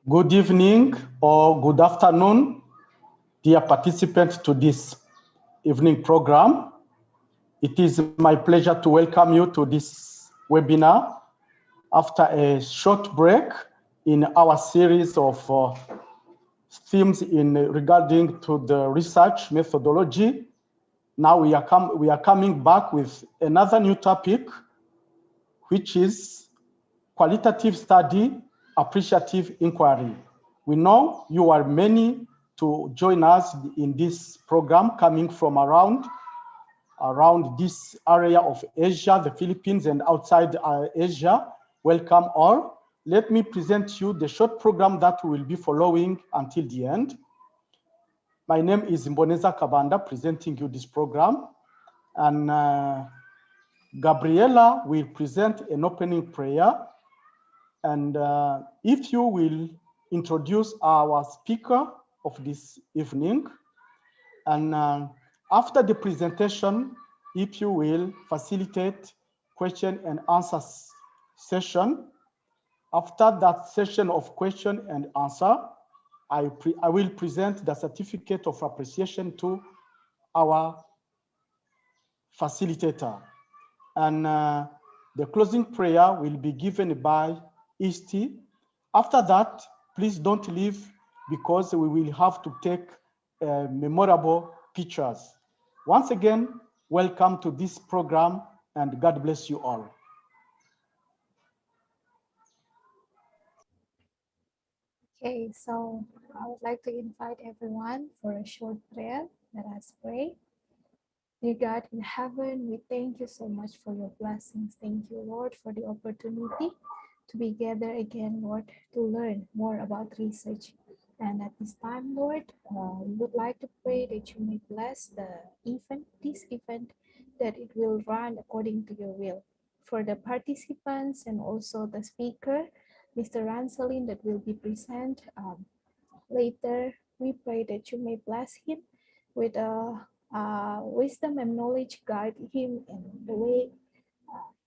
Good evening or good afternoon, dear participants to this evening program. It is my pleasure to welcome you to this webinar after a short break in our series of themes regarding to the research methodology. Now we are coming back with another new topic, which is qualitative study, appreciative inquiry. We know you are many to join us in this program coming from around this area of Asia, the Philippines, and outside Asia. Welcome all. Let me present you the short program that we will be following until the end. My name is Mboneza Kabanda, presenting you this program. And Gabriela will present an opening prayer. And if you will introduce our speaker of this evening, and after the presentation, if you will facilitate question and answer session. After that session of question and answer, I will present the certificate of appreciation to our facilitator. And the closing prayer will be given by Isti. After that, please don't leave because we will have to take memorable pictures. Once again, welcome to this program and God bless you all. Okay, so I would like to invite everyone for a short prayer. Let us pray. Dear God in heaven, we thank you so much for your blessings. Thank you, Lord, for the opportunity to be gathered again, Lord, to learn more about research. And at this time, Lord, we would like to pray that you may bless this event, that it will run according to your will. For the participants and also the speaker, Mr. Ranzolin, that will be present later, we pray that you may bless him with wisdom and knowledge, guide him in the way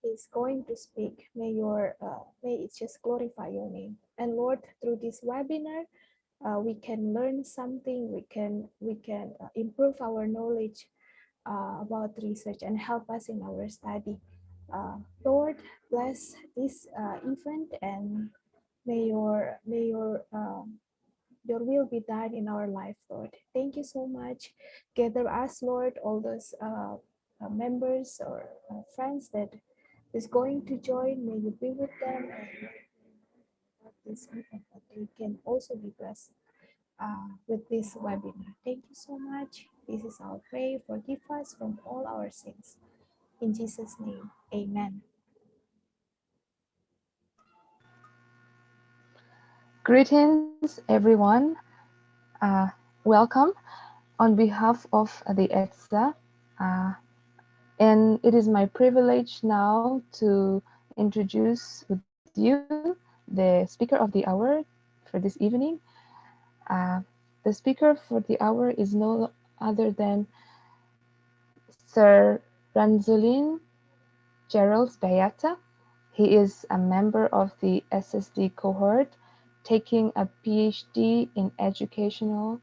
he's going to speak. May it just glorify your name. And Lord, through this webinar, we can learn something. We can improve our knowledge about research and help us in our study. Lord, bless this event, and may your will be done in our life, Lord. Thank you so much. Gather us, Lord, all those members or friends that is going to join. May you be with them and this event, that they can also be blessed with this webinar. Thank you so much. This is our prayer. Forgive us from all our sins. In Jesus' name, amen. Greetings, everyone. Welcome on behalf of the ETSA. And it is my privilege now to introduce with you the speaker of the hour for this evening. The speaker for the hour is no other than Sir Ranzolin Geraldes Bayeta. He is a member of the SSD cohort, taking a PhD in educational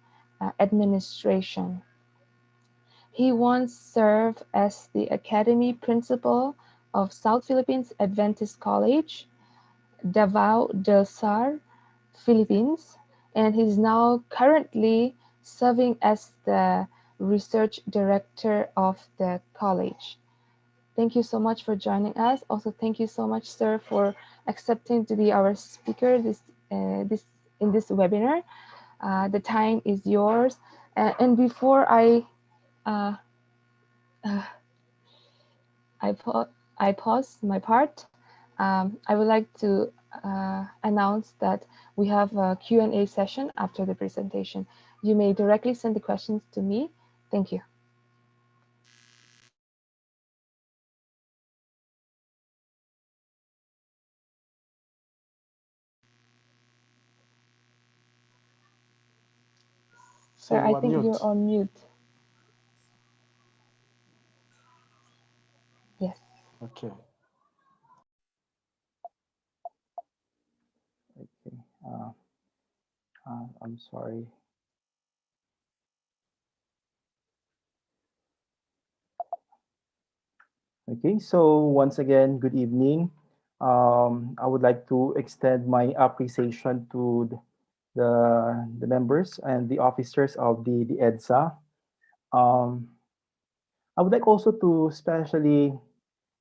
administration. He once served as the academy principal of South Philippines Adventist College, Davao del Sur, Philippines, and he's now currently serving as the research director of the college. Thank you so much for joining us. Also, thank you so much, sir, for accepting to be our speaker in this webinar. The time is yours. And before I pause my part, I would like to announce that we have a Q&A session after the presentation. You may directly send the questions to me. Thank you. So Sir, I think you're on mute. Yes. Okay. I'm sorry. Okay, so once again, good evening. I would like to extend my appreciation to the members and the officers of the EDSA. Um, I would like also to especially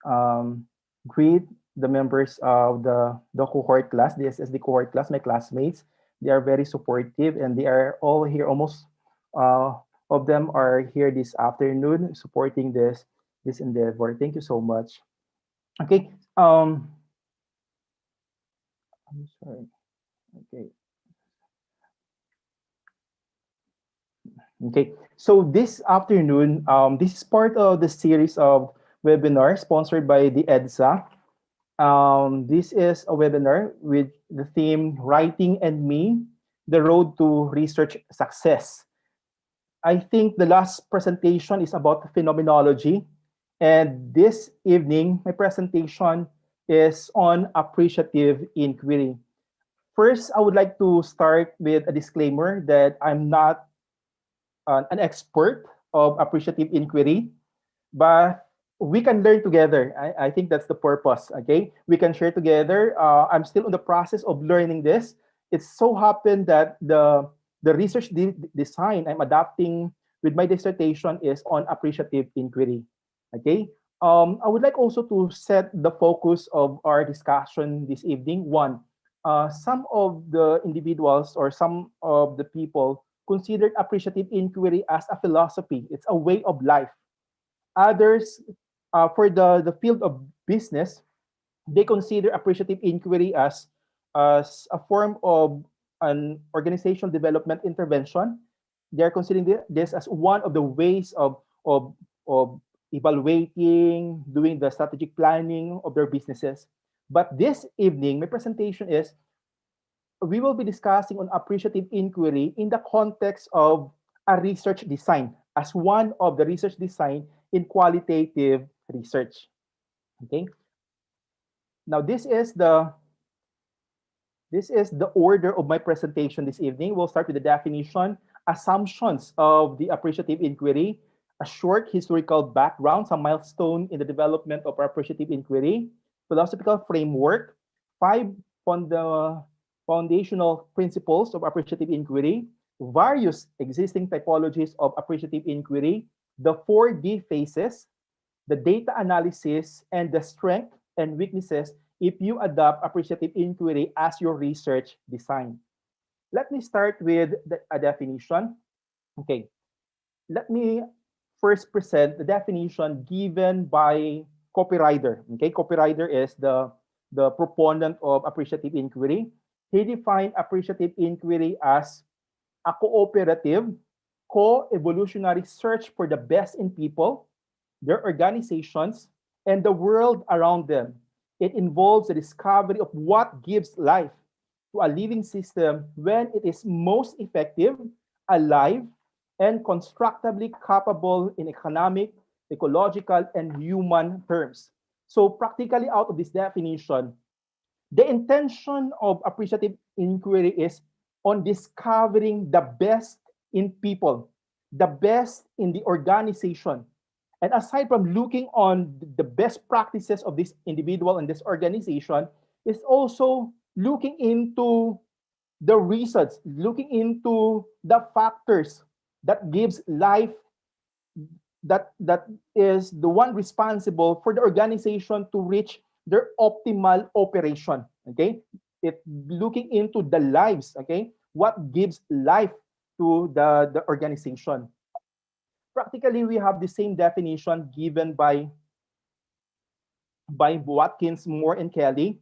um, greet the members of the cohort class, the SSD cohort class, my classmates. They are very supportive and they are all here, almost uh, of them are here this afternoon supporting this endeavor. Thank you so much. Okay. I'm sorry. Okay. Okay. So this afternoon, this is part of the series of webinars sponsored by the EDSA. This is a webinar with the theme Writing and Me, the Road to Research Success. I think the last presentation is about phenomenology. And this evening, my presentation is on appreciative inquiry. First, I would like to start with a disclaimer that I'm not an expert of appreciative inquiry, but we can learn together. I think that's the purpose. Okay, we can share together. I'm still in the process of learning this. It's so happened that the research design I'm adapting with my dissertation is on appreciative inquiry. Okay. I would like also to set the focus of our discussion this evening. One, some of the individuals or some of the people considered appreciative inquiry as a philosophy. It's a way of life. Others, for the field of business, they consider appreciative inquiry as a form of an organizational development intervention. They're considering this as one of the ways of evaluating, doing the strategic planning of their businesses. But this evening, my presentation is we will be discussing on appreciative inquiry in the context of a research design as one of the research design in qualitative research. Okay. Now this is the order of my presentation this evening. We'll start with the definition, assumptions of the appreciative inquiry, a short historical background, some milestone in the development of appreciative inquiry, philosophical framework, five foundational principles of appreciative inquiry, various existing typologies of appreciative inquiry, the 4D phases, the data analysis, and the strength and weaknesses if you adopt appreciative inquiry as your research design. Let me start with a definition. Okay, let me first present the definition given by copywriter. Okay, copywriter is the proponent of appreciative inquiry. He defined appreciative inquiry as a cooperative, co-evolutionary search for the best in people, their organizations, and the world around them. It involves the discovery of what gives life to a living system when it is most effective, alive, and constructively capable in economic, ecological, and human terms. So practically out of this definition, the intention of appreciative inquiry is on discovering the best in people, the best in the organization. And aside from looking on the best practices of this individual and this organization, is also looking into the reasons, looking into the factors that gives life, that is the one responsible for the organization to reach their optimal operation. Okay, it looking into the lives. Okay, what gives life to the organization. Practically, we have the same definition given by Watkins, Moore, and Kelly.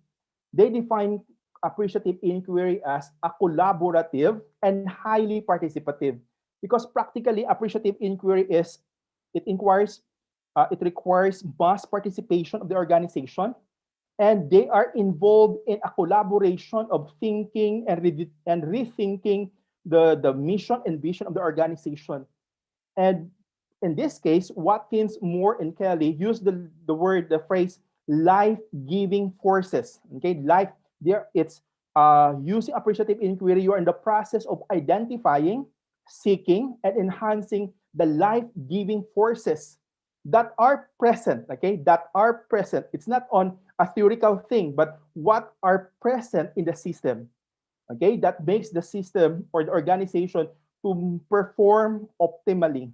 They define appreciative inquiry as a collaborative and highly participative, because practically appreciative inquiry is it inquires it requires mass participation of the organization, and they are involved in a collaboration of thinking and rethinking the mission and vision of the organization. And in this case, Watkins, Moore, and Kelly use the phrase life-giving forces. Okay, life there it's using appreciative inquiry, you are in the process of identifying, seeking, and enhancing the life-giving forces that are present, okay? That are present. It's not on a theoretical thing, but what are present in the system, okay? That makes the system or the organization to perform optimally.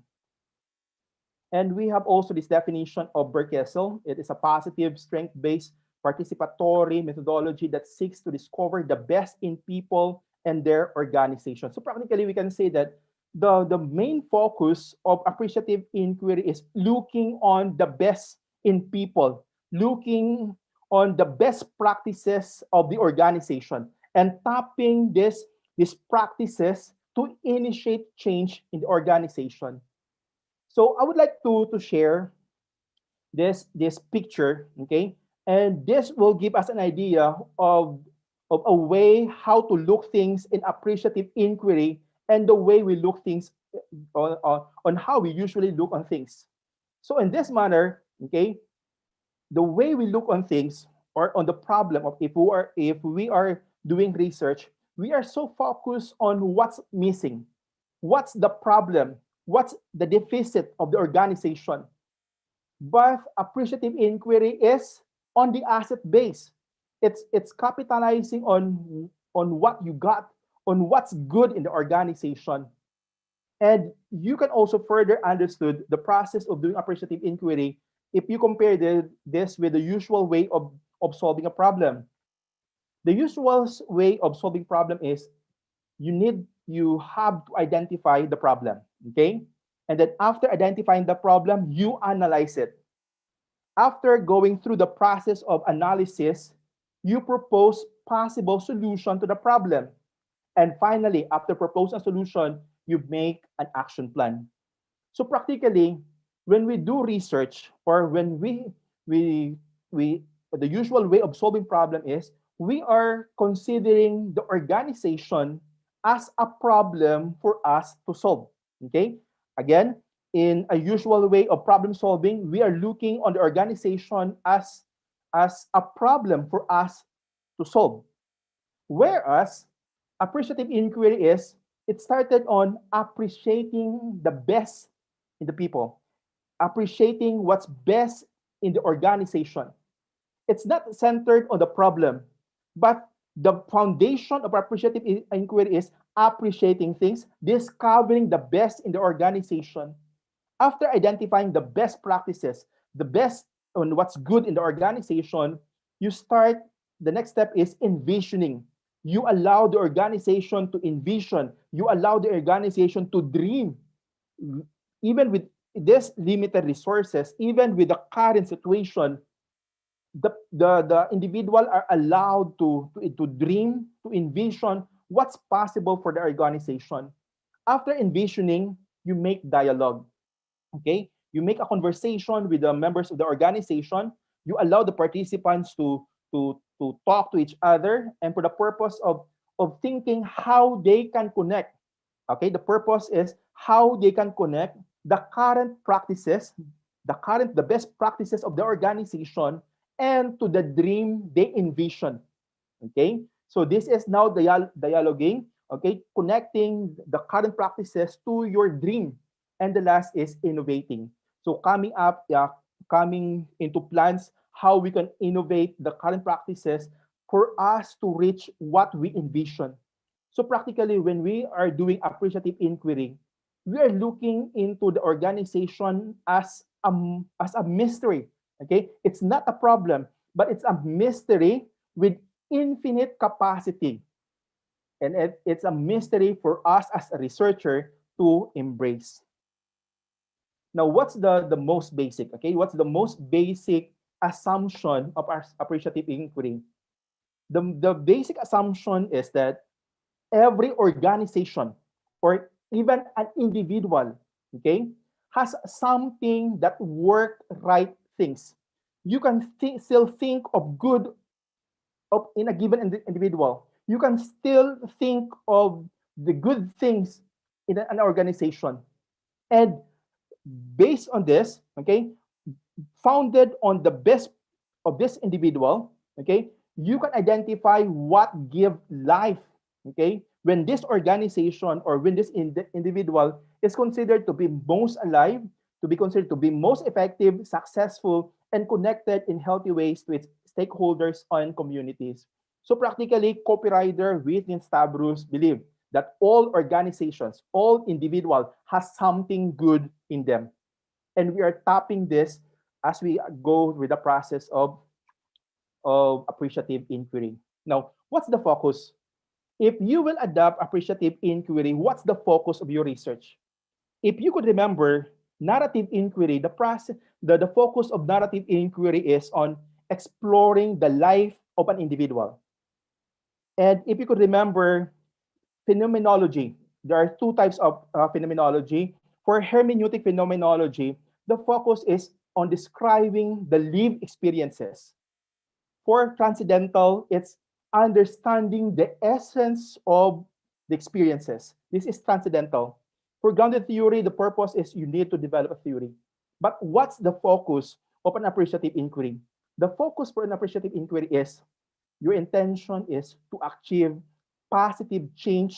And we have also this definition of Berkessel. It is a positive, strength-based, participatory methodology that seeks to discover the best in people and their organization. So practically, we can say that the main focus of appreciative inquiry is looking on the best in people, looking on the best practices of the organization, and tapping these practices to initiate change in the organization. So I would like to share this picture, okay? And this will give us an idea of a way how to look things in appreciative inquiry and the way we look things on how we usually look on things. So in this manner, okay, the way we look on things or on the problem of if we are doing research, we are so focused on what's missing, what's the problem, what's the deficit of the organization. But appreciative inquiry is on the asset base. It's capitalizing on what you got, on what's good in the organization. And you can also further understood the process of doing appreciative inquiry if you compare this with the usual way of solving a problem. The usual way of solving problem is you have to identify the problem, okay? And then after identifying the problem, you analyze it. After going through the process of analysis, you propose possible solution to the problem. And finally, after proposing a solution, you make an action plan. So practically, when we do research or when we the usual way of solving problem is we are considering the organization as a problem for us to solve. Okay? Again, in a usual way of problem solving, we are looking on the organization as a problem for us to solve. Whereas appreciative inquiry is it started on appreciating the best in the people, appreciating what's best in the organization. It's not centered on the problem, but the foundation of appreciative inquiry is appreciating things, discovering the best in the organization. After identifying the best practices, the best on what's good in the organization, you start, the next step is envisioning. You allow the organization to envision, you allow the organization to dream. Even with this limited resources, even with the current situation, the individual are allowed to dream, to envision what's possible for the organization. After envisioning, you make dialogue. Okay, you make a conversation with the members of the organization. You allow the participants to talk to each other, and for the purpose of thinking how they can connect. Okay, the purpose is how they can connect the current practices, the best practices of the organization, and to the dream they envision. Okay, so this is now dialoguing. Okay, connecting the current practices to your dream. And the last is innovating. So coming into plans how we can innovate the current practices for us to reach what we envision. So practically, when we are doing appreciative inquiry, we are looking into the organization as a mystery. Okay, it's not a problem, but it's a mystery with infinite capacity, and it's a mystery for us as a researcher to embrace. Now, what's the most basic? Okay, what's the most basic assumption of our appreciative inquiry? The basic assumption is that every organization or even an individual, okay, has something that work right things. You can still think of good of in a given individual. You can still think of the good things in an organization. And based on this, okay, founded on the best of this individual, okay, you can identify what give life, okay, when this organization or when this individual is considered to be most alive, to be considered to be most effective, successful, and connected in healthy ways to its stakeholders and communities. So practically, copywriter Whitney Stavros believe that all organizations, all individual has something good in them. And we are tapping this as we go with the process of appreciative inquiry. Now, what's the focus? If you will adopt appreciative inquiry, what's the focus of your research? If you could remember, narrative inquiry, the focus of narrative inquiry is on exploring the life of an individual. And if you could remember, phenomenology, there are two types of phenomenology. For hermeneutic phenomenology, the focus is on describing the lived experiences. For transcendental, it's understanding the essence of the experiences. This is transcendental. For grounded theory, the purpose is you need to develop a theory. But what's the focus of an appreciative inquiry? The focus for an appreciative inquiry is your intention is to achieve positive change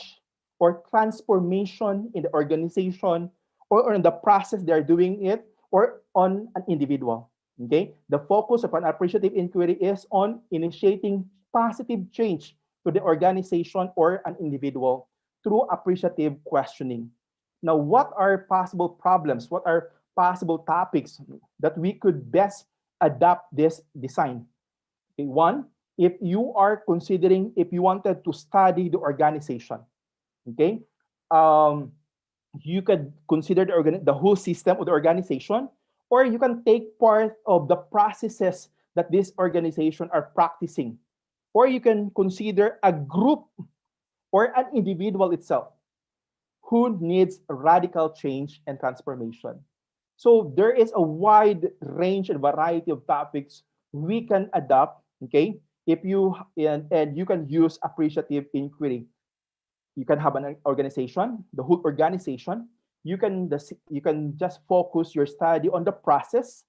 or transformation in the organization or in the process they're doing it or on an individual. Okay, the focus of an appreciative inquiry is on initiating positive change to the organization or an individual through appreciative questioning. Now, what are possible problems? What are possible topics that we could best adapt this design? Okay, one, if you are considering if you wanted to study the organization, okay, um, you could consider the whole system of the organization, or you can take part of the processes that this organization are practicing, or you can consider a group or an individual itself who needs radical change and transformation. So there is a wide range and variety of topics we can adopt, okay? If you and you can use appreciative inquiry. You can have an organization, the whole organization. You can just focus your study on the process,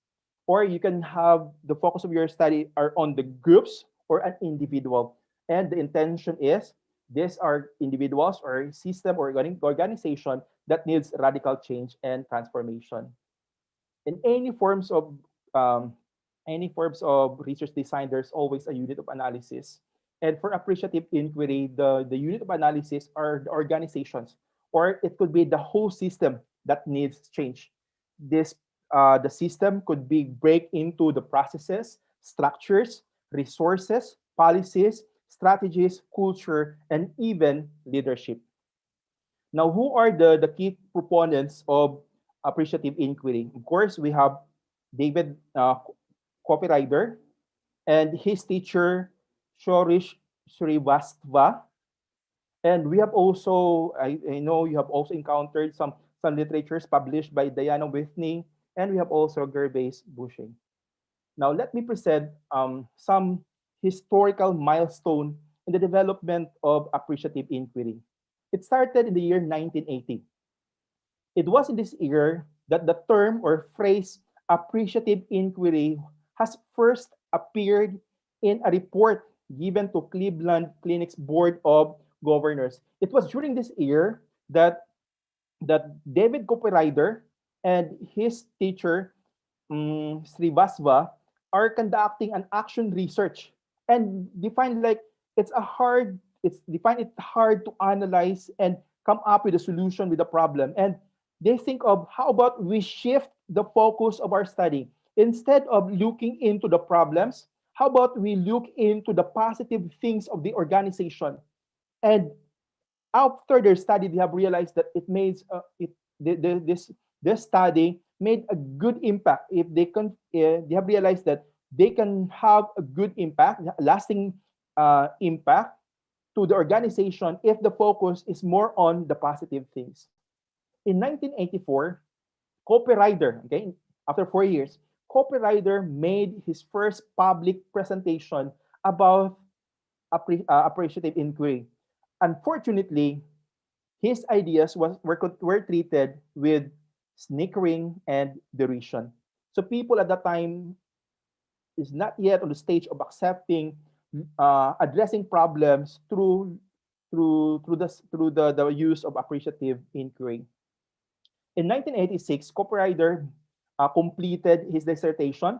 or you can have the focus of your study are on the groups or an individual. And the intention is these are individuals or system or organization that needs radical change and transformation. In um, any forms of research design, there's always a unit of analysis. And for appreciative inquiry, the unit of analysis are the organizations, or it could be the whole system that needs change. This the system could be break into the processes, structures, resources, policies, strategies, culture, and even leadership. Now, who are the key proponents of appreciative inquiry? Of course, we have David copywriter and his teacher, Shorish Srivastava. And we have also, I know you have also encountered some literatures published by Diana Whitney, and we have also Gervais Bushing. Now, let me present some historical milestone in the development of appreciative inquiry. It started in the year 1980. It was in this year that the term or phrase appreciative inquiry has first appeared in a report given to Cleveland Clinic's Board of Governors. It was during this year that David Copywriter and his teacher Srivastava are conducting an action research and define like it's define it hard to analyze and come up with a solution with a problem. And they think of how about we shift the focus of our study instead of looking into the problems, how about we look into the positive things of the organization. And after their study, they have realized that it makes this study made a good impact. If they can, they have realized that they can have a good impact, lasting impact to the organization if the focus is more on the positive things. In 1984, Copywriter, okay, after 4 years, Copywriter made his first public presentation about appreciative inquiry. Unfortunately, his ideas were treated with snickering and derision. So people at that time is not yet on the stage of accepting addressing problems through the use of appreciative inquiry. In 1986, Copywriter completed his dissertation,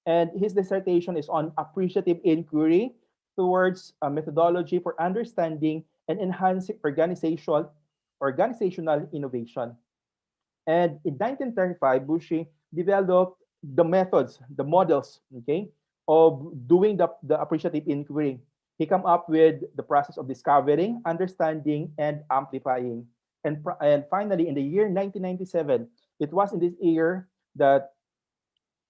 and his dissertation is on appreciative inquiry towards a methodology for understanding and enhancing organizational innovation. And in 1935, Bushi developed the methods, the models, okay, of doing the appreciative inquiry. He came up with the process of discovering, understanding, and amplifying. And finally, in the year 1997, it was in this year that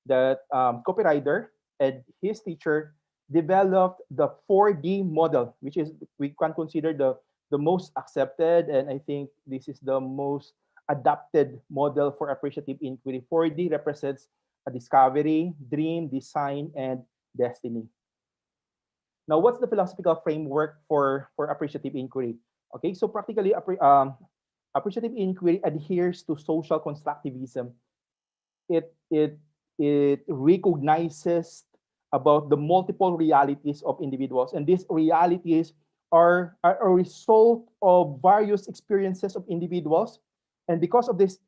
copywriter and his teacher developed the 4D model, which is we can consider the most accepted, and I think this is the most adapted model for appreciative inquiry. 4D represents a discovery, dream, design, and destiny. Now, what's the philosophical framework for appreciative inquiry? Okay, so practically, appreciative inquiry adheres to social constructivism. It it it recognizes about the multiple realities of individuals, and these realities are a result of various experiences of individuals, and because of this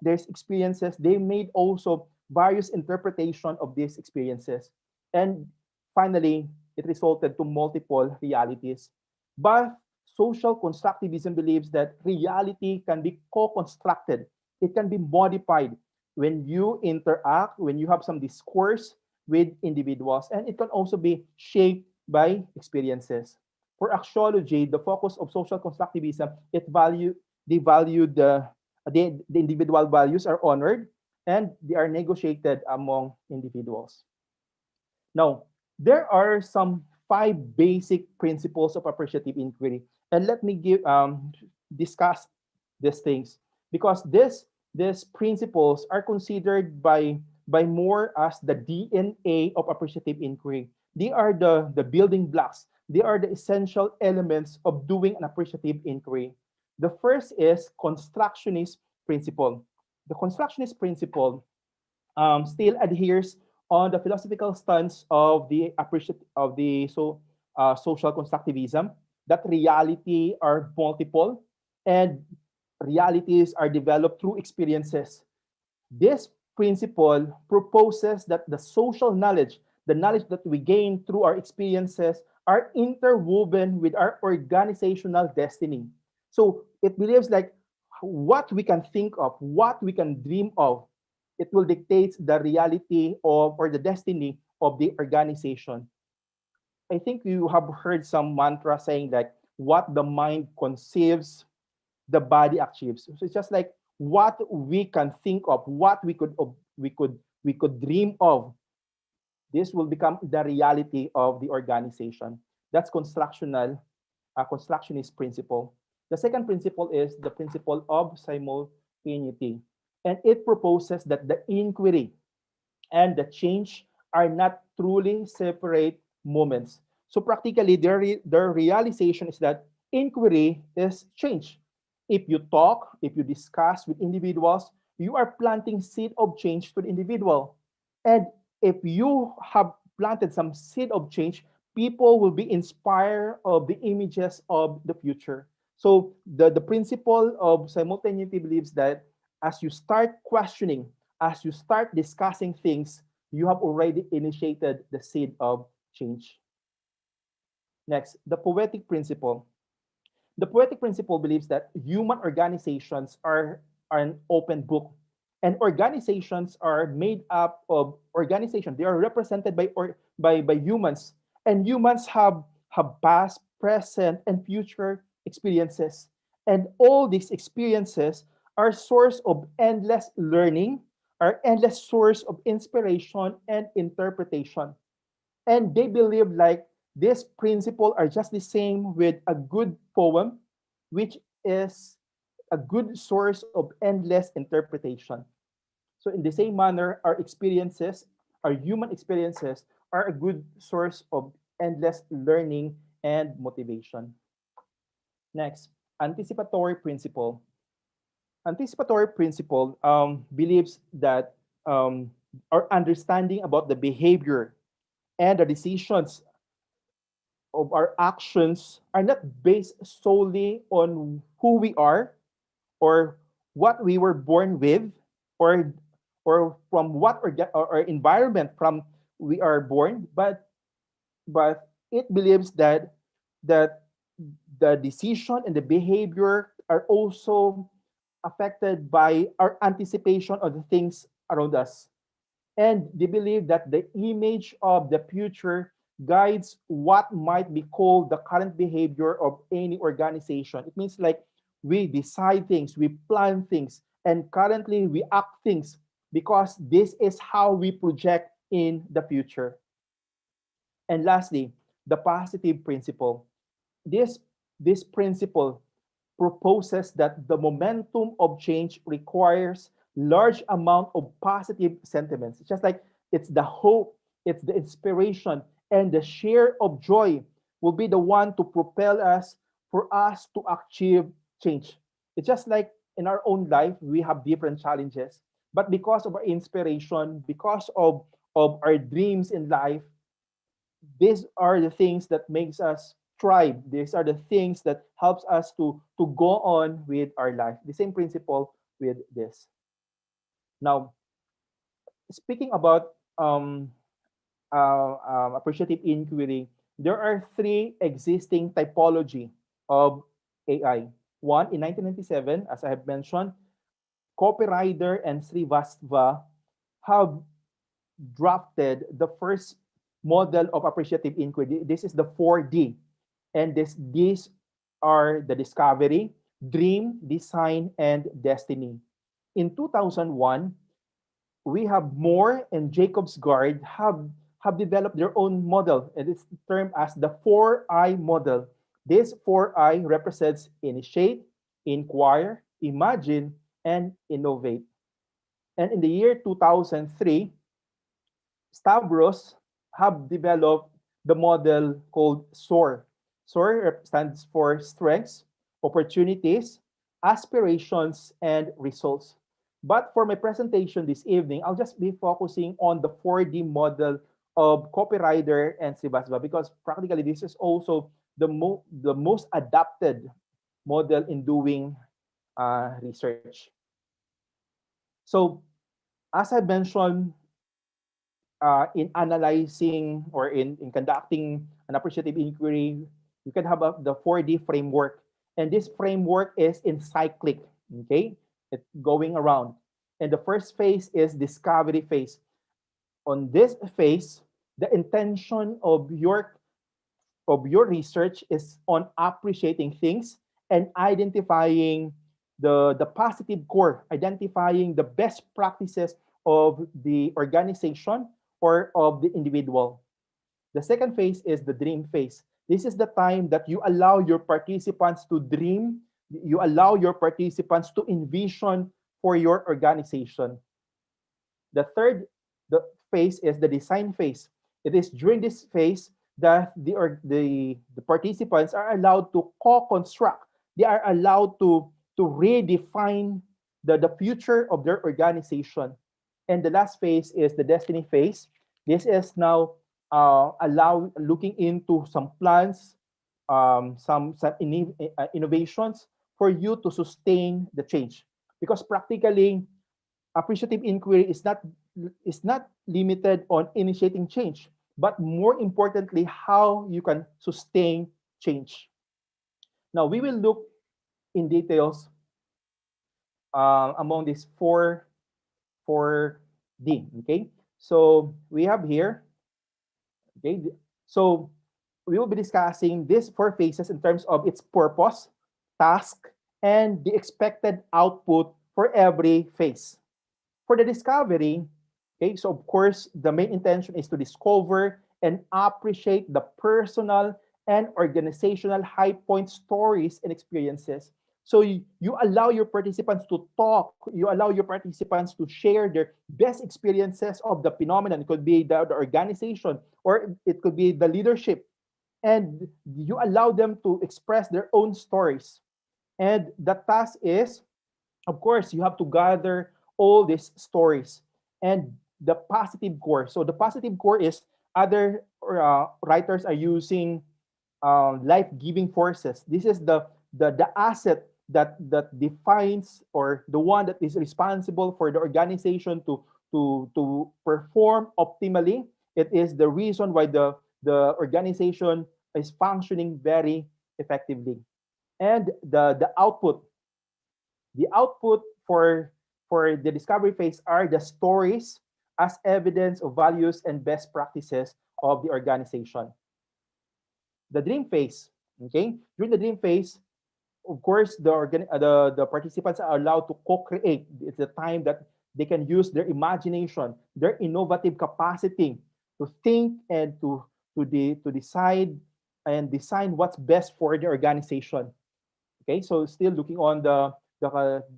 these experiences, they made also various interpretation of these experiences, and finally it resulted to multiple realities. But social constructivism believes that reality can be co-constructed, it can be modified when you interact, when you have some discourse with individuals, and it can also be shaped by experiences. For axiology, the focus of social constructivism, they value the individual values are honored and they are negotiated among individuals. Now, there are some five basic principles of appreciative inquiry, and let me discuss these things because these principles are considered by more as the DNA of appreciative inquiry. They are the building blocks. They are the essential elements of doing an appreciative inquiry. The first is constructionist principle. The constructionist principle still adheres on the philosophical stance of the social constructivism, that reality are multiple and realities are developed through experiences. This principle proposes that the social knowledge, the knowledge that we gain through our experiences, are interwoven with our organizational destiny. So it believes like what we can think of, what we can dream of, it will dictate the reality of or the destiny of the organization. I think you have heard some mantra saying that what the mind conceives, the body achieves. So it's just like what we can think of, what we could dream of. This will become the reality of the organization. That's constructionist principle. The second principle is the principle of simultaneity, and it proposes that the inquiry and the change are not truly separate moments. So practically, their realization is that inquiry is change. If you talk, if you discuss with individuals, you are planting seed of change to the individual. And if you have planted some seed of change, people will be inspired of the images of the future. So the principle of simultaneity believes that as you start questioning, as you start discussing things, you have already initiated the seed of change. Next, the poetic principle. The poetic principle believes that human organizations are an open book. And organizations are made up of organization. They are represented by humans. And humans have past, present, and future experiences. And all these experiences are source of endless learning, are endless source of inspiration and interpretation. And they believe like this principle are just the same with a good poem, which is a good source of endless interpretation. So in the same manner, our experiences, our human experiences, are a good source of endless learning and motivation. Next, anticipatory principle. Anticipatory principle believes that our understanding about the behavior and the decisions of our actions are not based solely on who we are or what we were born with or from what or environment from we are born, but it believes that the decision and the behavior are also affected by our anticipation of the things around us. And they believe that the image of the future guides what might be called the current behavior of any organization. It means like we decide things, we plan things, and currently we act things because this is how we project in the future. And lastly, the positive principle. This, this principle proposes that the momentum of change requires large amount of positive sentiments. It's just like it's the hope, it's the inspiration, and the share of joy will be the one to propel us for us to achieve change. It's just like in our own life, we have different challenges. But because of our inspiration, because of our dreams in life, these are the things that makes us thrive. These are the things that helps us to go on with our life. The same principle with this. Now, speaking about appreciative inquiry, there are three existing typology of AI. One, in 1997, as I have mentioned, Copywriter and Srivastava have drafted the first model of appreciative inquiry. This is the 4D. And these are the discovery, dream, design, and destiny. In 2001, we have Moore and Jacobs Guard have developed their own model, and it's termed as the 4I model. This 4I represents initiate, inquire, imagine, and innovate. And in the year 2003, Stavros have developed the model called SOAR. SOAR stands for strengths, opportunities, aspirations, and results. But for my presentation this evening, I'll just be focusing on the 4D model of Copywriter and Srivastava because practically this is also the most adapted model in doing research. So as I mentioned, in analyzing or in conducting an appreciative inquiry, you can have the 4D framework. And this framework is in cyclic, okay? It's going around. And the first phase is discovery phase. On this phase, the intention of your research is on appreciating things and identifying the positive core, identifying the best practices of the organization or of the individual. The second phase is the dream phase. This is the time that you allow your participants to dream, you allow your participants to envision for your organization. The third phase is the design phase. It is during this phase that the participants are allowed to co-construct. They are allowed to redefine the future of their organization. And the last phase is the destiny phase. This is now looking into some plans, some innovations for you to sustain the change. Because practically, appreciative inquiry is not limited on initiating change, but more importantly, how you can sustain change. Now, we will look in details among these 4D, okay? So we have here, okay? So we will be discussing these 4 phases in terms of its purpose, task, and the expected output for every phase. For the discovery, okay, so of course, the main intention is to discover and appreciate the personal and organizational high point stories and experiences. So you allow your participants to talk, you allow your participants to share their best experiences of the phenomenon. It could be the organization, or it could be the leadership. And you allow them to express their own stories. And the task is, of course, you have to gather all these stories and the positive core. So the positive core is other writers are using life-giving forces. This is the asset that defines, or the one that is responsible for the organization to perform optimally. It is the reason why the organization is functioning very effectively. And the output for the discovery phase are the stories as evidence of values and best practices of the organization. The dream phase, okay? During the dream phase, of course, the participants are allowed to co-create. It's the time that they can use their imagination, their innovative capacity to think and to decide and design what's best for the organization. Okay, so still looking on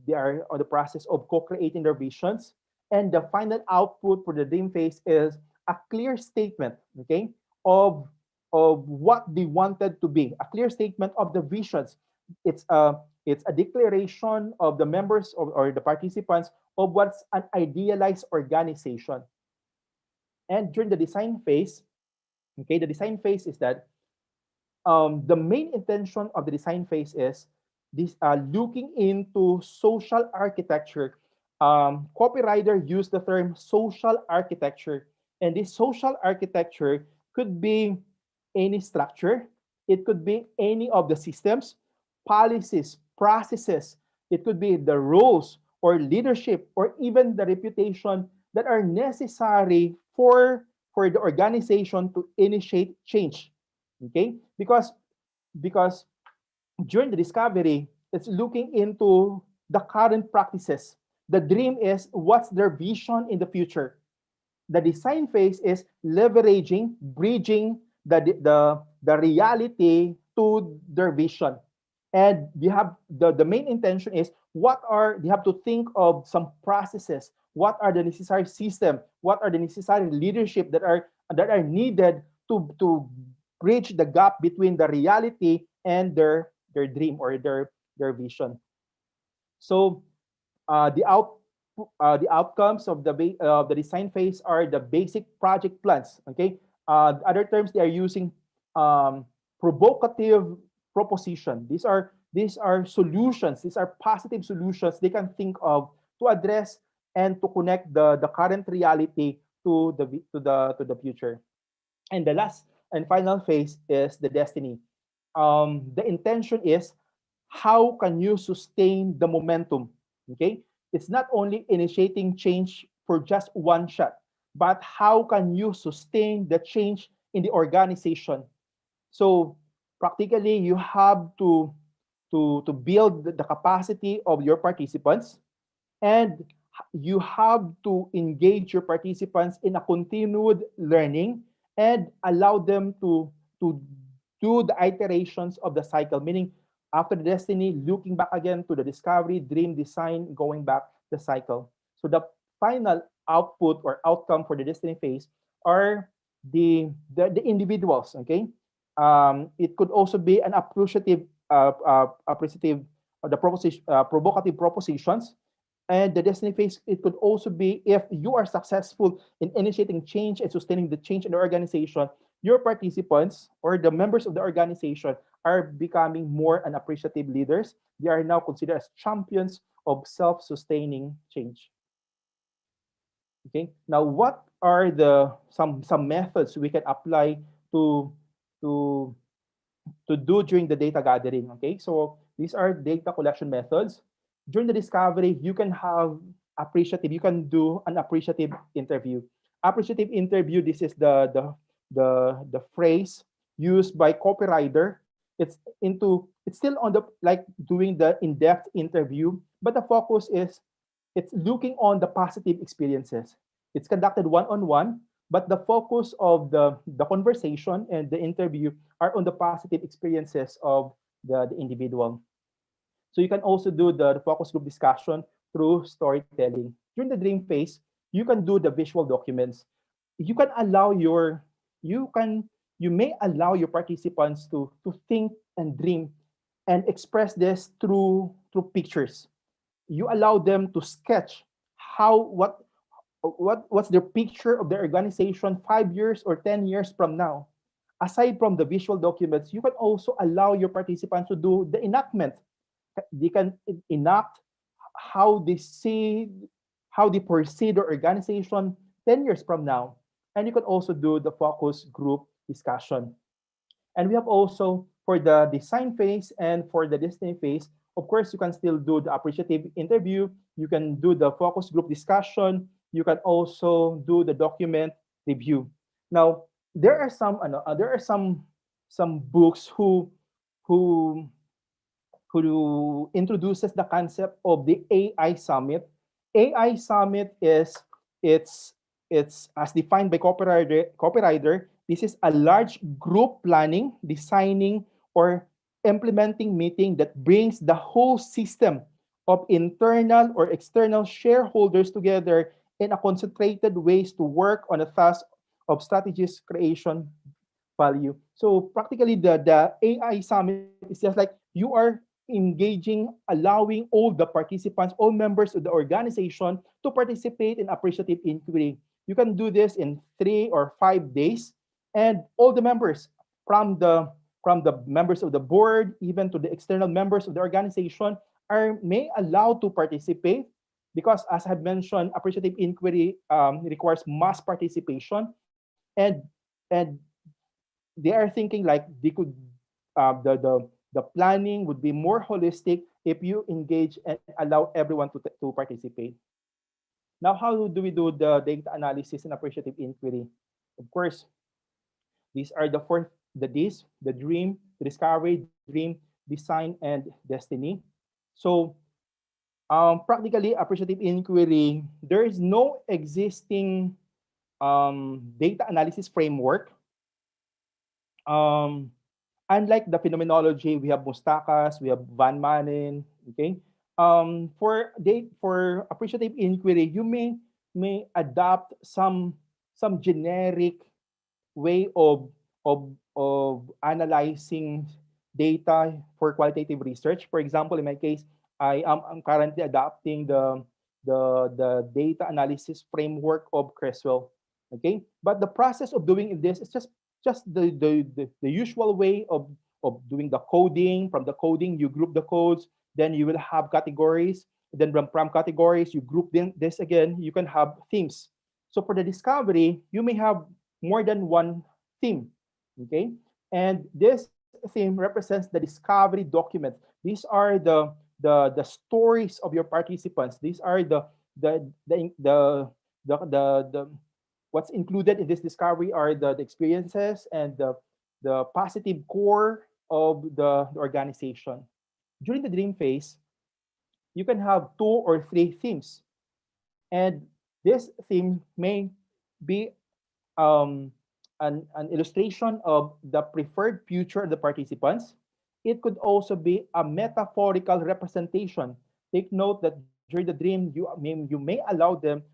they are on the process of co-creating their visions, and the final output for the dream phase is a clear statement, okay, of what they wanted to be, a clear statement of the visions. It's a declaration of the members or the participants of what's an idealized organization. And during the design phase, okay, the design phase is that the main intention of the design phase is this looking into social architecture. Copywriter used the term social architecture, and this social architecture could be any structure, it could be any of the systems, policies, processes, it could be the roles or leadership or even the reputation that are necessary for the organization to initiate change. Okay, because during the discovery, it's looking into the current practices. The dream is what's their vision in the future. The design phase is leveraging, bridging the reality to their vision. And you have the main intention is what are they have to think of some processes, what are the necessary system, what are the necessary leadership that are needed to bridge the gap between the reality and their dream or their vision. So uh, the out the outcomes of the design phase are the basic project plans. Okay, other terms they are using um, provocative proposition. These are solutions. These are positive solutions they can think of to address and to connect the current reality to the future. And the last and final phase is the destiny. The intention is how can you sustain the momentum? Okay, it's not only initiating change for just one shot, but how can you sustain the change in the organization? So practically, you have to build the capacity of your participants, and you have to engage your participants in a continued learning and allow them to do the iterations of the cycle, meaning after the destiny, looking back again to the discovery, dream, design, going back the cycle. So the final output or outcome for the destiny phase are the individuals. Okay, it could also be an appreciative, the proposition, provocative propositions. And the destiny phase, it could also be if you are successful in initiating change and sustaining the change in the organization, your participants or the members of the organization are becoming more and appreciative leaders. They are now considered as champions of self-sustaining change. Okay. Now, what are the some methods we can apply to to to do during the data gathering? Okay, so these are data collection methods. During the discovery, you can have appreciative. You can do an appreciative interview. Appreciative interview. This is the phrase used by copywriter. It's still on the like doing the in-depth interview, but the focus is it's looking on the positive experiences. It's conducted one-on-one, but the focus of the conversation and the interview are on the positive experiences of the individual. So you can also do the focus group discussion through storytelling. During the dream phase, you can do the visual documents. You can allow your you can you may allow your participants to think and dream and express this through pictures. You allow them to sketch how what's their picture of their organization 5 years or 10 years from now. aside from the visual documents, you can also allow your participants to do the enactment. They can enact how they see, how they perceive the organization 10 years from now. And you can also do the focus group discussion. And we have also for the design phase and for the destiny phase, of course, you can still do the appreciative interview. You can do the focus group discussion. You can also do the document review. Now, there are some books who who introduces the concept of the AI Summit. AI Summit is it's it's as defined by copywriter. This is a large group planning, designing, or implementing meeting that brings the whole system of internal or external shareholders together in a concentrated ways to work on a task of strategies creation value. So practically the AI Summit is just like you are engaging, allowing all the participants, all members of the organization to participate in appreciative inquiry. You can do this in 3 or 5 days, and all the members from the members of the board, even to the external members of the organization, are may allowed to participate because, as I've mentioned, appreciative inquiry requires mass participation, and they are thinking like they could the planning would be more holistic if you engage and allow everyone to participate. Now, how do we do the data analysis and appreciative inquiry? Of course, these are the four the Ds: the dream, the discovery, dream, design, and destiny. So practically appreciative inquiry, there is no existing data analysis framework. Um, Unlike the phenomenology, we have Mustakas, we have Van Manen. Okay, for appreciative inquiry, you may adopt some generic way of analyzing data for qualitative research. For example, in my case, I'm currently adopting the data analysis framework of Creswell. Okay, but the process of doing this is just the usual way of doing the coding. From the coding, you group the codes, then you will have categories. Then from categories, you group this again. You can have themes. So for the discovery, you may have more than one theme. Okay, and this theme represents the discovery document. These are the stories of your participants. These are the what's included in this discovery are the experiences and the positive core of the organization. During the dream phase, you can have 2 or 3 themes, and this theme may be um, an illustration of the preferred future of the participants. It could also be a metaphorical representation. Take note that during the dream, you may allow them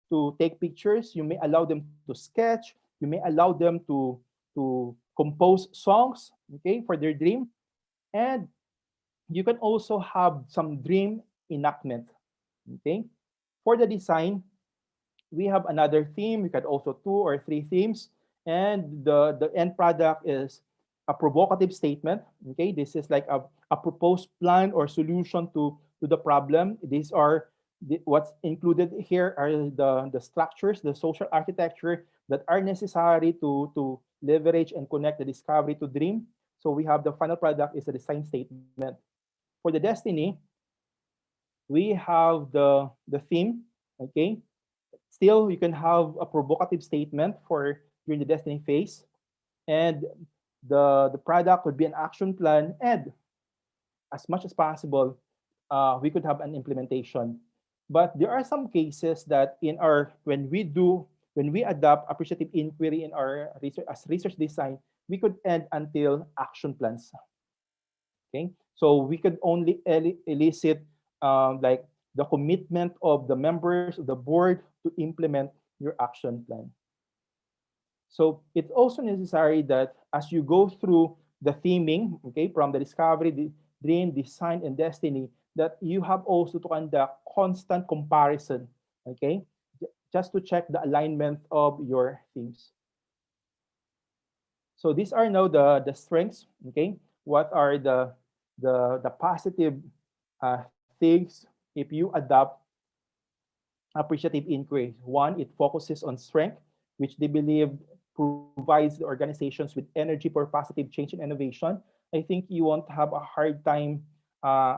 to take pictures, you may allow them to sketch, you may allow them to compose songs, okay, for their dream. And you can also have some dream enactment. Okay. For the design, we have another theme. We can also 2 or 3 themes, and the end product is a provocative statement. Okay, this is like a proposed plan or solution to the problem. These are what's included here are the structures, the social architecture that are necessary to leverage and connect the discovery to dream. So we have the final product is a design statement. For the destiny, we have the theme. Okay, still, you can have a provocative statement for during the destiny phase, and the product would be an action plan, and as much as possible, we could have an implementation. But there are some cases that in our when we adopt appreciative inquiry in our research as research design, we could end until action plans. Okay, so we could only elicit like the commitment of the members of the board to implement your action plan. So it's also necessary that as you go through the theming, okay, from the discovery, the dream, design, and destiny, that you have also to conduct constant comparison, okay, just to check the alignment of your themes. So these are now the strengths. Okay, what are the positive things if you adopt appreciative inquiry? One, it focuses on strength, which they believe provides the organizations with energy for positive change and innovation. I think you won't have a hard time uh,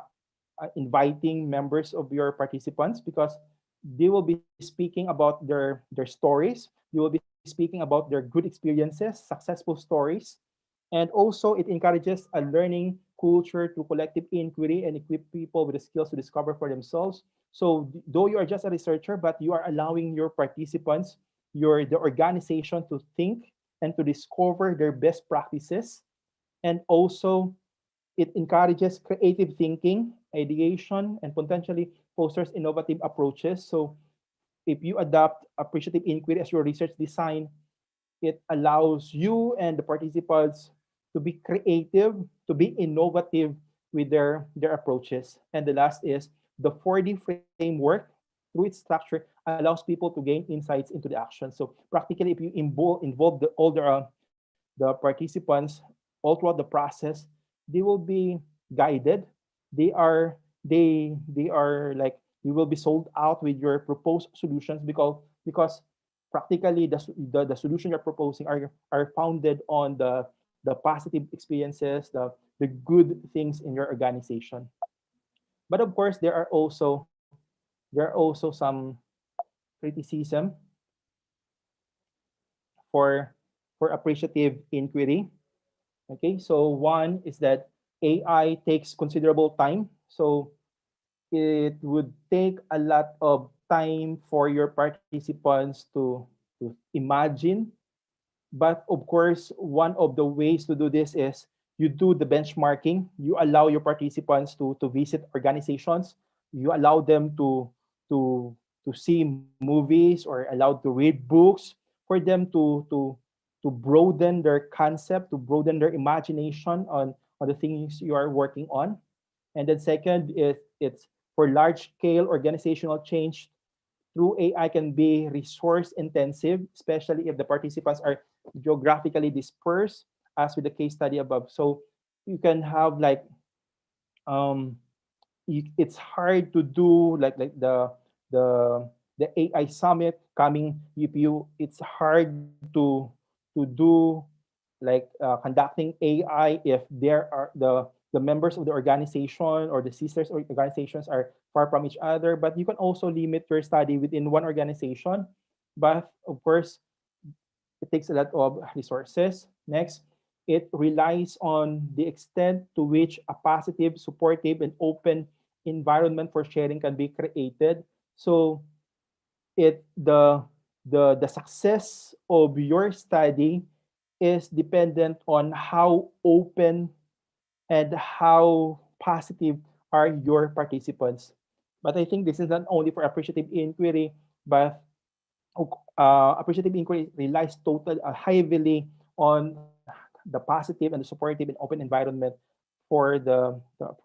inviting members of your participants because they will be speaking about their stories. They will be speaking about their good experiences, successful stories, and also it encourages a learning culture through collective inquiry and equip people with the skills to discover for themselves. So though you are just a researcher, but you are allowing your participants, the organization to think and to discover their best practices. And also it encourages creative thinking, ideation, and potentially fosters innovative approaches. So if you adopt appreciative inquiry as your research design, it allows you and the participants to be creative, to be innovative with their approaches. And the last is the 4D framework through its structure allows people to gain insights into the action. So practically, if you involve the participants all throughout the process, they will be guided. They are like you will be sold out with your proposed solutions because practically the solution you're proposing are founded on the positive experiences, the good things in your organization. But of course, there are also some criticism for appreciative inquiry. Okay, so one is that AI takes considerable time. So it would take a lot of time for your participants to imagine. But of course, one of the ways to do this is you do the benchmarking. You allow your participants to visit organizations. You allow them to to see movies or allowed to read books for them to broaden their concept, to broaden their imagination on the things you are working on. And then second is it's for large scale organizational change through AI can be resource intensive, especially if the participants are geographically dispersed, as with the case study above. So you can have like it's hard to do like the the AI summit coming if you it's hard to do like conducting AI if there are the members of the organization or the sisters organizations are far from each other. But you can also limit your study within one organization. But of course, it takes a lot of resources. Next, it relies on the extent to which a positive, supportive, and open environment for sharing can be created. So it the success of your study is dependent on how open and how positive are your participants. But I think this is not only for appreciative inquiry, but appreciative inquiry relies heavily on the positive and the supportive and open environment for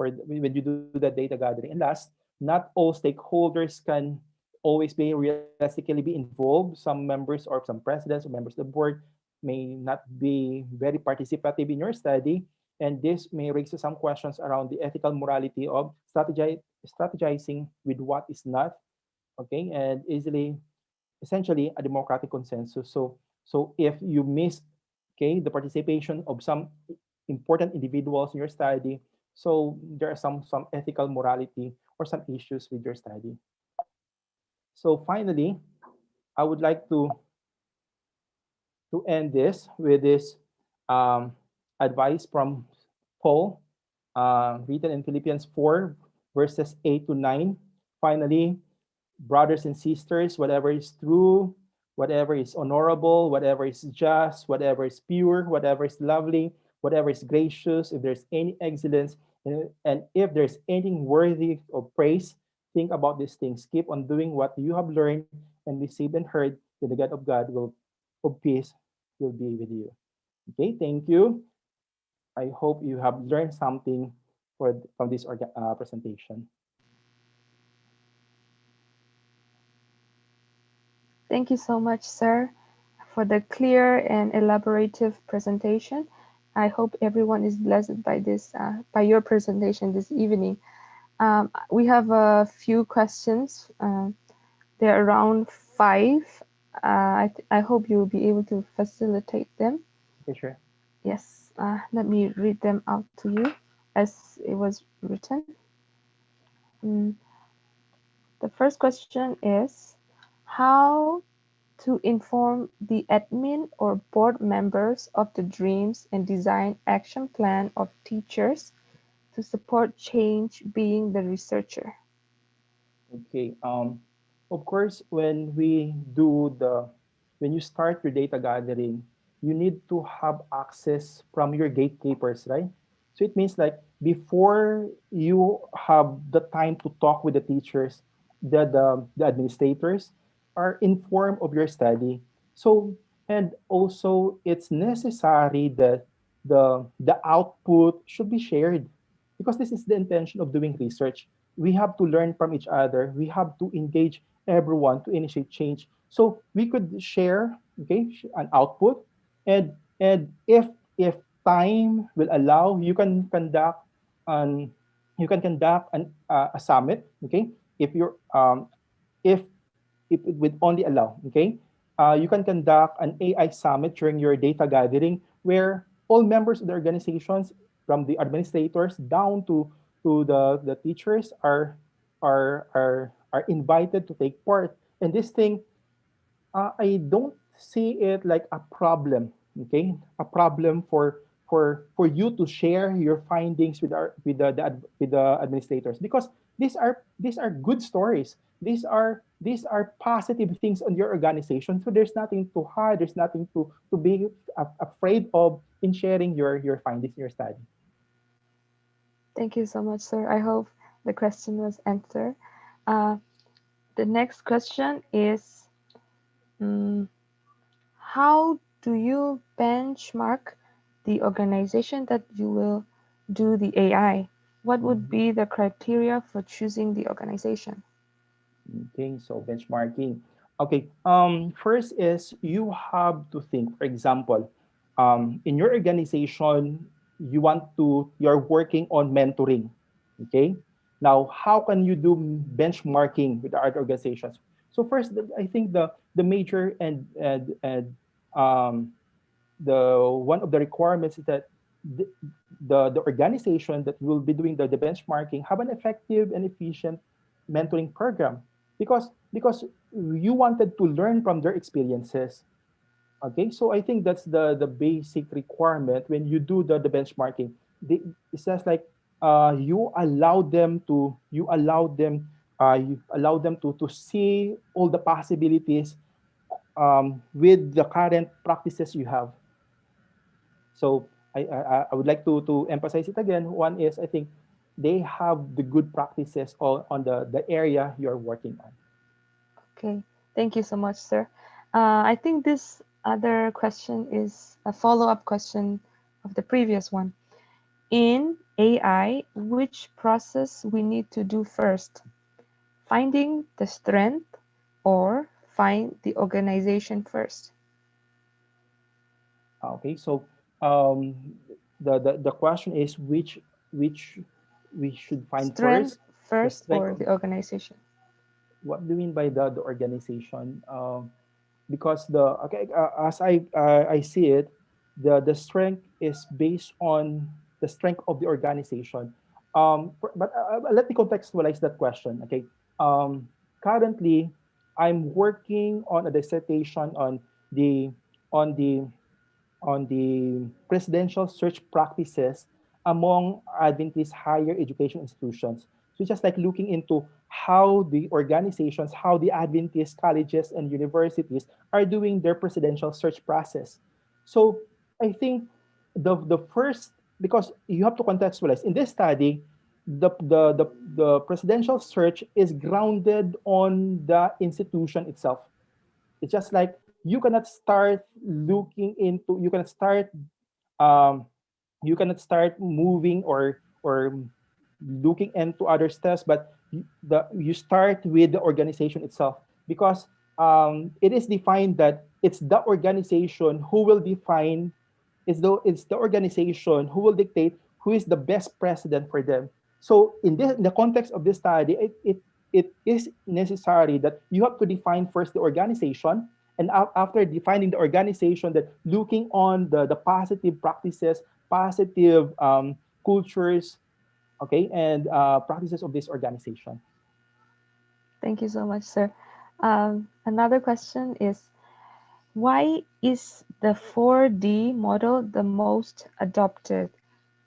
when you do the data gathering. And last, not all stakeholders can always be realistically be involved. Some members or some presidents or members of the board may not be very participative in your study, and this may raise some questions around the ethical morality of strategizing with what is not okay and easily essentially a democratic consensus. So if you miss okay the participation of some important individuals in your study, so there are some ethical morality or some issues with your study. So finally, I would like to end this with this um, advice from Paul, written in Philippians 4, verses 8 to 9. Finally, brothers and sisters, whatever is true, whatever is honorable, whatever is just, whatever is pure, whatever is lovely, whatever is gracious, if there's any excellence, and if there's anything worthy of praise, think about these things. Keep on doing what you have learned and received and heard, then the God of God will of peace will be with you. Okay, thank you. I hope you have learned something from this presentation. Thank you so much, sir, for the clear and elaborative presentation. I hope everyone is blessed by this, by your presentation this evening. We have a few questions. They're around 5. I hope you'll be able to facilitate them. Okay, sure. Yes, let me read them out to you as it was written. Mm, The first question is how to inform the admin or board members of the dreams and design action plan of teachers to support change being the researcher. Okay. Of course, when you start your data gathering, you need to have access from your gatekeepers, right? So it means like before you have the time to talk with the teachers, the administrators are informed of your study. So and also it's necessary that the output should be shared because this is the intention of doing research. We have to learn from each other. We have to engage everyone to initiate change. So we could share, okay, an output, and if time will allow, an you can conduct a summit, okay. If if it would only allow, okay, you can conduct an AI summit during your data gathering where all members of the organizations, from the administrators down to the teachers, are invited to take part. And this thing, I don't see it like a problem. Okay, a problem for you to share your findings with with the administrators, because these are good stories. These are positive things on your organization. So there's nothing to hide. There's nothing to be afraid of in sharing your findings in your study. Thank you so much, sir. I hope the question was answered. Uh, the next question is mm, how do you benchmark the organization that you will do the AI? What would Mhm. be the criteria for choosing the organization? Okay, so benchmarking. Okay, first is you have to think, for example, in your organization, you're working on mentoring. Okay, now how can you do benchmarking with other organizations? So first, I think the major and um, the one of the requirements is that the, the organization that will be doing the benchmarking have an effective and efficient mentoring program, because you wanted to learn from their experiences. Okay, so I think that's the basic requirement when you do the benchmarking. It says like you allow them to see all the possibilities with the current practices you have. So I would like to emphasize it again. One is, I think they have the good practices on the area you're working on. Okay, thank you so much, sir. I think this other question is a follow-up question of the previous one. In AI, which process we need to do first? Finding the strength or find the organization first? Okay, so um, the question is which we should find Strength first, the first strength or of the organization? what do you mean by the organization? Because as I see it, the strength is based on the strength of the organization. But let me contextualize that question. Okay, currently I'm working on a dissertation the on the on the presidential search practices among Adventist higher education institutions. So just like looking into how the organizations, how the Adventist colleges and universities are doing their presidential search process. So I think the first, because you have to contextualize in this study, the presidential search is grounded on the institution itself. It's just like you cannot start um, you cannot start moving or looking into other steps, but you start with the organization itself, because it is defined that it's the organization who will define, it's the organization who will dictate who is the best president for them. So in the context of this study, it is necessary that you have to define first the organization, and after defining the organization, that looking on the positive practices, positive cultures, okay, and practices of this organization. Thank you so much, sir. Another question is, why is the 4D model the most adopted?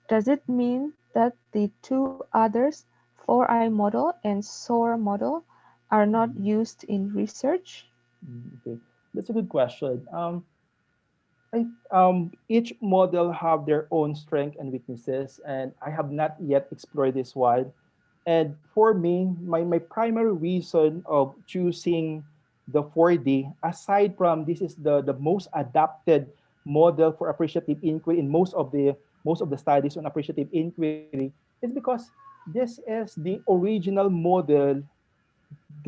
Does it mean that the two others, 4I model and SOAR model, are not used in research? Okay, that's a good question. Each model have their own strength and weaknesses, and I have not yet explored this one. And for me, my primary reason of choosing the 4D, aside from this is the most adapted model for appreciative inquiry in most of the studies on appreciative inquiry, is because this is the original model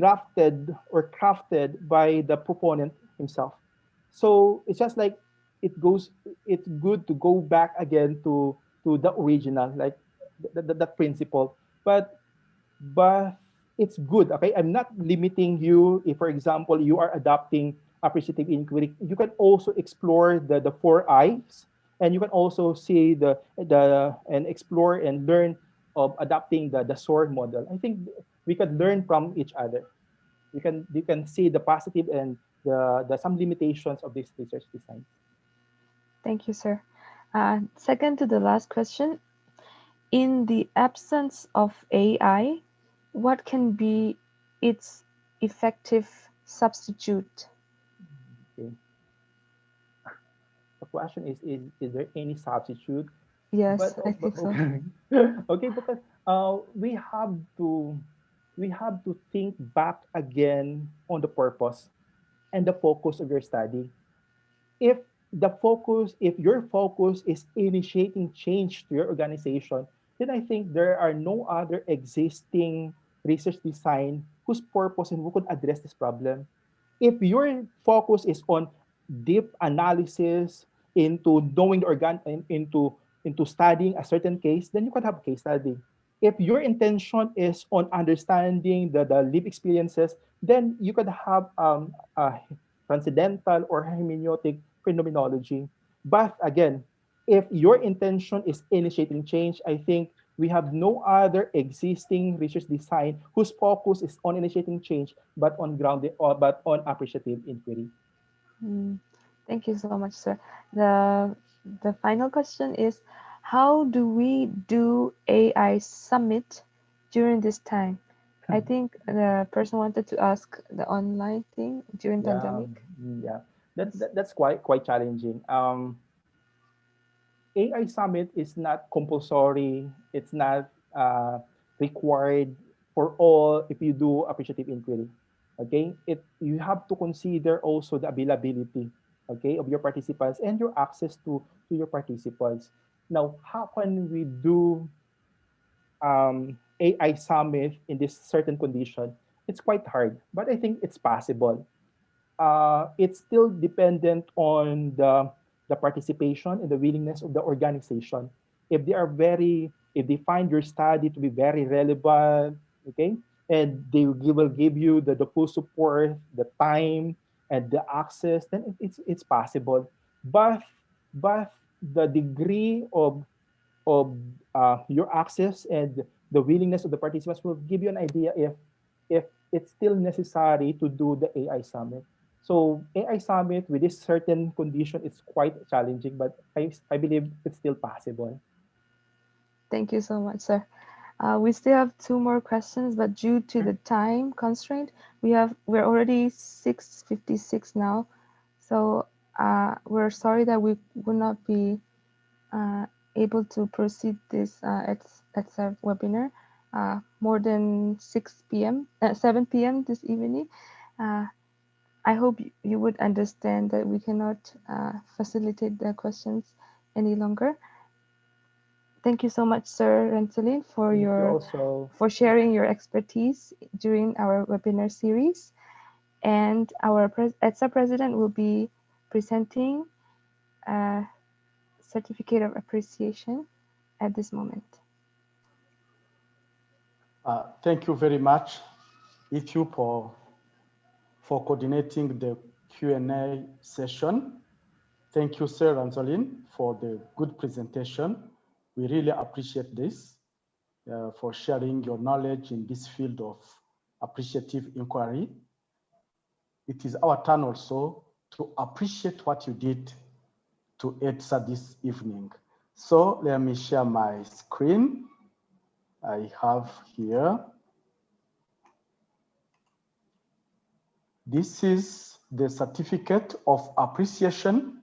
drafted or crafted by the proponent himself. So it's just like it goes. It's good to go back again to the original, like the principle. But it's good. Okay, I'm not limiting you. If, for example, you are adopting appreciative inquiry, you can also explore the 4 I's, and you can also see the and explore and learn of adopting the sword model. I think we can learn from each other. You can see the positive and the some limitations of this research design. Thank you, sir. Second to the last question, in the absence of AI, what can be its effective substitute? Okay. The question is there any substitute? Yes, But, I but think so. okay, okay, because we have to think back again on the purpose and the focus of your study. If your focus is initiating change to your organization, then I think there are no other existing research design whose purpose and who could address this problem. If your focus is on deep analysis into knowing the into studying a certain case, then you can have a case study. If your intention is on understanding the lived experiences, then you could have a transcendental or hermeneutic phenomenology. But again, if your intention is initiating change, I think we have no other existing research design whose focus is on initiating change, but on grounded or but on appreciative inquiry. Mm, thank you so much, sir. The the final question is, how do we do AI summit during this time? I think the person wanted to ask the online thing during Yeah, pandemic. yeah, Yes. that's quite challenging. AI Summit is not compulsory. It's not required for all if you do appreciative inquiry. Okay, you have to consider also the availability, okay, of your participants and your access to your participants. Now, how can we do AI Summit in this certain condition? It's quite hard, but I think it's possible. It's still dependent on the participation and the willingness of the organization. If they find your study to be very relevant, okay, and will give you the full support, the time, and the access, then it's possible. But but the degree of your access and the willingness of the participants will give you an idea if it's still necessary to do the AI summit. So AI summit with this certain condition is quite challenging, but I believe it's still possible. Thank you so much, sir. We still have two more questions, but due to the time constraint, we're already 6:56 now. So we're sorry that we will not be uh, able to proceed this at our webinar more than 6 p.m. 7 p.m. this evening. Uh, I hope you would understand that we cannot facilitate the questions any longer. Thank you so much, Sir Ranzolin, Thank you also. for sharing your expertise during our webinar series. And our ETSA president will be presenting a certificate of appreciation at this moment. Thank you very much, Ethu, for coordinating the Q&A session. Thank you, Sir Ranzolin, for the good presentation. We really appreciate this, for sharing your knowledge in this field of appreciative inquiry. It is our turn also to appreciate what you did to EDSA this evening. So let me share my screen. I have here. This is the certificate of appreciation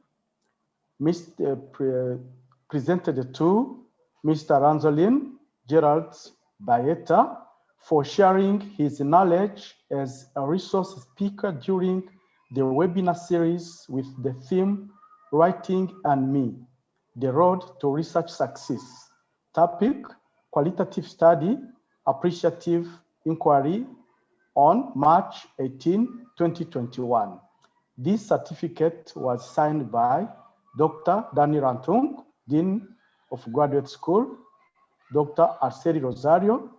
presented to Mr. Ranzolin Geraldes Bayeta for sharing his knowledge as a resource speaker during the webinar series with the theme Writing and Me, the Road to Research Success. Topic, Qualitative Study, Appreciative Inquiry on March 18, 2021. This certificate was signed by Dr. Danny Rantung, Dean of Graduate School, Dr. Arceli Rosario,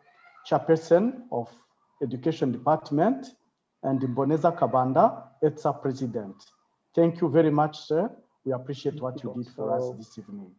Chairperson of Education Department, and Boneza Kabanda, EDSA President. Thank you very much, sir. We appreciate what you did for us this evening.